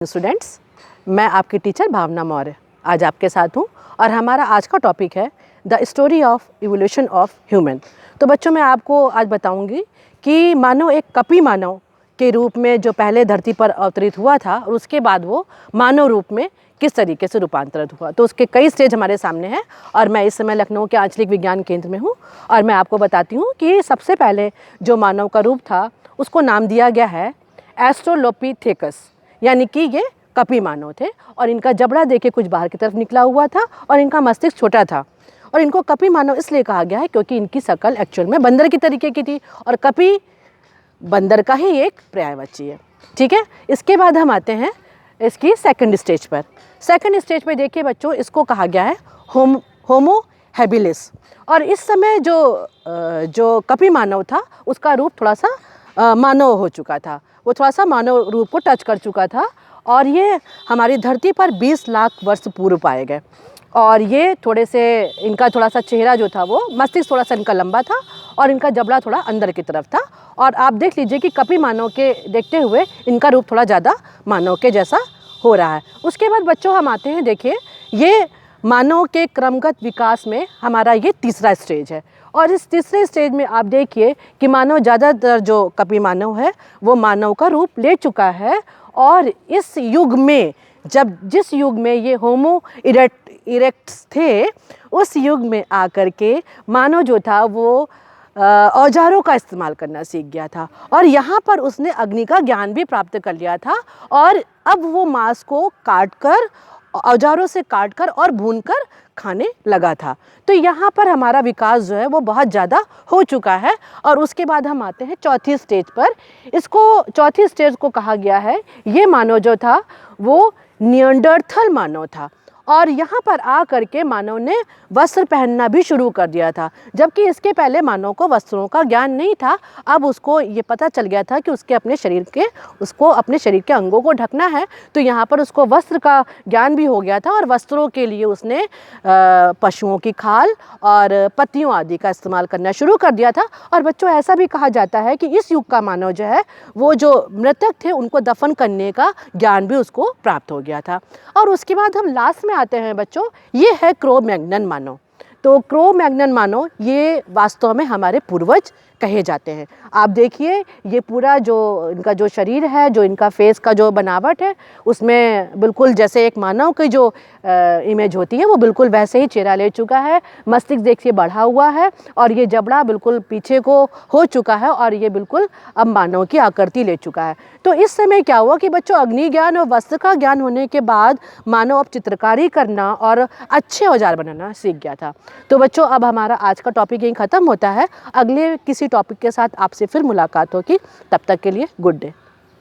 Students, मैं आपकी teacher भावना मौर्य आज आपके साथ हूँ और हमारा आज का टॉपिक है the story of evolution of human. तो बच्चों, मैं आपको आज बताऊंगी कि मानव एक कपी मानव के रूप में जो पहले धरती पर अवतरित हुआ था और उसके बाद वो मानव रूप में किस तरीके से रूपांतरित हुआ। तो उसके कई स्टेज हमारे सामने हैं और मैं इस समय लखनऊ के आंचलिक विज्ञान केंद्र में हूँ और मैं आपको बताती हूँ कि सबसे पहले जो मानव का रूप था उसको नाम दिया गया है एस्ट्रोलोपिथेकस, यानी कि ये कपी मानव थे और इनका जबड़ा देखिए कुछ बाहर की तरफ निकला हुआ था और इनका मस्तिष्क छोटा था। और इनको कपी मानव इसलिए कहा गया है क्योंकि इनकी शक्ल एक्चुअल में बंदर की तरीके की थी और कपी बंदर का ही एक पर्यायवाची है। ठीक है, इसके बाद हम आते हैं इसकी सेकंड स्टेज पर। सेकंड स्टेज पर देखिए बच्चों, इसको कहा गया है होमो हैबिलिस। और इस समय जो कपी मानव था उसका रूप थोड़ा सा मानव हो चुका था, वो थोड़ा सा मानव रूप को टच कर चुका था और ये हमारी धरती पर 20 लाख वर्ष पूर्व पाए गए। और ये थोड़े से इनका थोड़ा सा चेहरा जो था वो मस्तिष्क थोड़ा सा इनका लंबा था और इनका जबड़ा थोड़ा अंदर की तरफ था। और आप देख लीजिए कि कपी मानव के देखते हुए इनका रूप थोड़ा ज़्यादा मानव के जैसा हो रहा है। उसके बाद बच्चों हम आते हैं, देखिए ये मानव के क्रमगत विकास में हमारा ये तीसरा स्टेज है। और इस तीसरे स्टेज में आप देखिए कि मानव ज़्यादातर जो कपी मानव है वो मानव का रूप ले चुका है। और इस युग में जिस युग में ये होमो इरेक्ट्स थे, उस युग में आकर के मानव जो था वो औजारों का इस्तेमाल करना सीख गया था और यहाँ पर उसने अग्नि का ज्ञान भी प्राप्त कर लिया था। और अब वो मांस को काटकर, औजारों से काटकर और भूनकर खाने लगा था। तो यहाँ पर हमारा विकास जो है वो बहुत ज़्यादा हो चुका है। और उसके बाद हम आते हैं चौथी स्टेज पर। इसको चौथी स्टेज को कहा गया है, ये मानव जो था वो निएंडरथल मानव था। और यहाँ पर आ करके मानव ने वस्त्र पहनना भी शुरू कर दिया था, जबकि इसके पहले मानव को वस्त्रों का ज्ञान नहीं था। अब उसको ये पता चल गया था कि उसको अपने शरीर के अंगों को ढकना है, तो यहाँ पर उसको वस्त्र का ज्ञान भी हो गया था। और वस्त्रों के लिए उसने पशुओं की खाल और पत्तियों आदि का इस्तेमाल करना शुरू कर दिया था। और बच्चों, ऐसा भी कहा जाता है कि इस युग का मानव जो है वो जो मृतक थे उनको दफन करने का ज्ञान भी उसको प्राप्त हो गया था। और उसके बाद हम लास्ट में आते हैं बच्चों, ये है क्रो मैग्नन मानव। तो क्रो मैग्नन मानव ये वास्तव में हमारे पूर्वज कहे जाते हैं। आप देखिए ये पूरा जो इनका जो शरीर है, जो इनका फेस का जो बनावट है, उसमें बिल्कुल जैसे एक मानव की जो इमेज होती है वो बिल्कुल वैसे ही चेहरा ले चुका है। मस्तिष्क देखिए बढ़ा हुआ है और ये जबड़ा बिल्कुल पीछे को हो चुका है और ये बिल्कुल अब मानव की आकृति ले चुका है। तो इस समय क्या हुआ कि बच्चों, अग्नि ज्ञान और वस्त्र का ज्ञान होने के बाद मानव अब चित्रकारी करना और अच्छे औजार बनाना सीख गया था। तो बच्चों, अब हमारा आज का टॉपिक यहीं ख़त्म होता है। अगले किसी टॉपिक के साथ आपसे फिर मुलाकात होगी। तब तक के लिए गुड डे।